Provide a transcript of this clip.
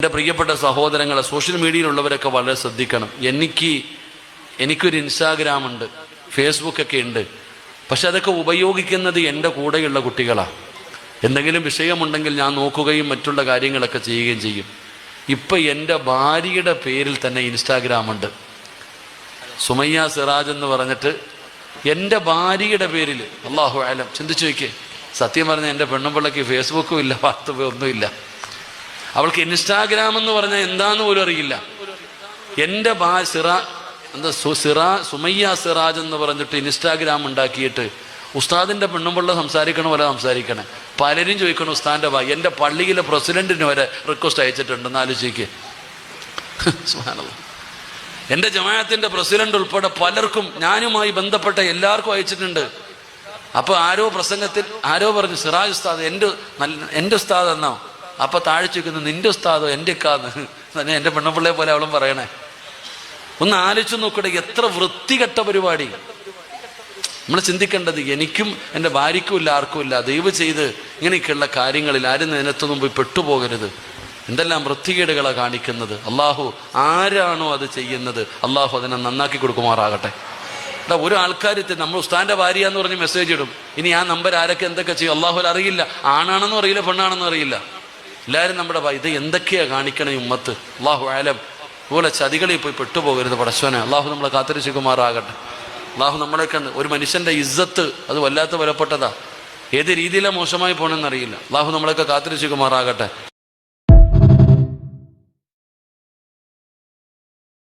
എൻ്റെ പ്രിയപ്പെട്ട സഹോദരങ്ങളെ, സോഷ്യൽ മീഡിയയിലുള്ളവരൊക്കെ വളരെ ശ്രദ്ധിക്കണം. എനിക്കൊരു ഇൻസ്റ്റാഗ്രാം ഉണ്ട്, ഫേസ്ബുക്കൊക്കെ ഉണ്ട്. പക്ഷെ അതൊക്കെ ഉപയോഗിക്കുന്നത് എൻ്റെ കൂടെയുള്ള കുട്ടികളാണ്. എന്തെങ്കിലും വിഷയമുണ്ടെങ്കിൽ ഞാൻ നോക്കുകയും മറ്റുള്ള കാര്യങ്ങളൊക്കെ ചെയ്യുകയും ചെയ്യും. ഇപ്പം എൻ്റെ ഭാര്യയുടെ പേരിൽ തന്നെ ഇൻസ്റ്റാഗ്രാം ഉണ്ട്, സുമയ്യ സിറാജ് എന്ന് പറഞ്ഞിട്ട് എൻ്റെ ഭാര്യയുടെ പേരിൽ. അല്ലാഹു അലം, ചിന്തിച്ചു വയ്ക്കേ. സത്യം പറഞ്ഞ എൻ്റെ പെണ്ണുപിള്ളക്ക് ഫേസ്ബുക്കും ഇല്ല, വാട്സപ്പും ഒന്നുമില്ല. അവൾക്ക് ഇൻസ്റ്റാഗ്രാം എന്ന് പറഞ്ഞാൽ എന്താന്ന് പോലും അറിയില്ല. എൻ്റെ സുമയ്യ സിറാജ് എന്ന് പറഞ്ഞിട്ട് ഇൻസ്റ്റാഗ്രാം ഉണ്ടാക്കിയിട്ട് ഉസ്താദിൻ്റെ പെണ്ണുമ്പിള്ള സംസാരിക്കണ പോലെ സംസാരിക്കണേ. പലരും ചോദിക്കണം ഉസ്താദിൻ്റെ എൻ്റെ പള്ളിയിലെ പ്രസിഡന്റിന് വരെ റിക്വസ്റ്റ് അയച്ചിട്ടുണ്ടെന്ന് ആലോചിക്കുക. എൻ്റെ ജമാഅത്തിൻ്റെ പ്രസിഡന്റ് ഉൾപ്പെടെ പലർക്കും, ഞാനുമായി ബന്ധപ്പെട്ട എല്ലാവർക്കും അയച്ചിട്ടുണ്ട്. അപ്പോൾ പ്രസംഗത്തിൽ പറഞ്ഞു, സിറാജ് ഉസ്താദ് എൻ്റെ ഉസ്താദ് എന്നോ. അപ്പൊ താഴെ ചോദിക്കുന്നു, നിന്റെ ഉസ്താദോ എൻ്റെ കാന്ന് തന്നെ. എൻ്റെ പെണ്ണുപിള്ളയെ പോലെ അവളും പറയണേ. ഒന്ന് ആലോചിച്ച് നോക്കട്ടെ, എത്ര വൃത്തികെട്ട പരിപാടി. നമ്മൾ ചിന്തിക്കേണ്ടത് എനിക്കും എൻ്റെ ഭാര്യയ്ക്കും ഇല്ല, ആർക്കും ഇല്ല. ദയവ് ചെയ്ത് ഇങ്ങനെയൊക്കെയുള്ള കാര്യങ്ങളിൽ ആരും അതിനകത്തൊന്നും പോയി പെട്ടുപോകരുത്. എന്തെല്ലാം വൃത്തികേടുകളാണ് കാണിക്കുന്നത്. അള്ളാഹു ആരാണോ അത് ചെയ്യുന്നത്, അള്ളാഹു അതിനെ നന്നാക്കി കൊടുക്കുമാറാകട്ടെ. ഒരു ആൾക്കാർ നമ്മൾ ഉസ്താദിന്റെ ഭാര്യ എന്ന് പറഞ്ഞ് മെസ്സേജ് ഇടും. ഇനി ആ നമ്പർ ആരൊക്കെ എന്തൊക്കെ ചെയ്യും അള്ളാഹു അറിയില്ല. ആണാണെന്നും അറിയില്ല, പെണ്ണാണെന്നും അറിയില്ല. എല്ലാവരും നമ്മുടെ ഇത് എന്തൊക്കെയാ കാണിക്കണേ ഉമ്മത്ത്. അള്ളാഹു ആലം. അതുപോലെ ചതികളിൽ പോയി പെട്ടുപോകരുത് പടച്ചോനെ. അള്ളാഹു നമ്മളെ കാത്തിരക്ഷിക്കുമാറാകട്ടെ. അള്ളാഹു നമ്മളെയൊക്കെ, ഒരു മനുഷ്യന്റെ ഇസ്സത്ത് അത് വല്ലാത്ത വിലപ്പെട്ടതാ. ഏത് രീതിയിലാണ് മോശമായി പോകണമെന്നറിയില്ല. അള്ളാഹു നമ്മളെയൊക്കെ കാത്തിരക്ഷിക്കുമാറാകട്ടെ.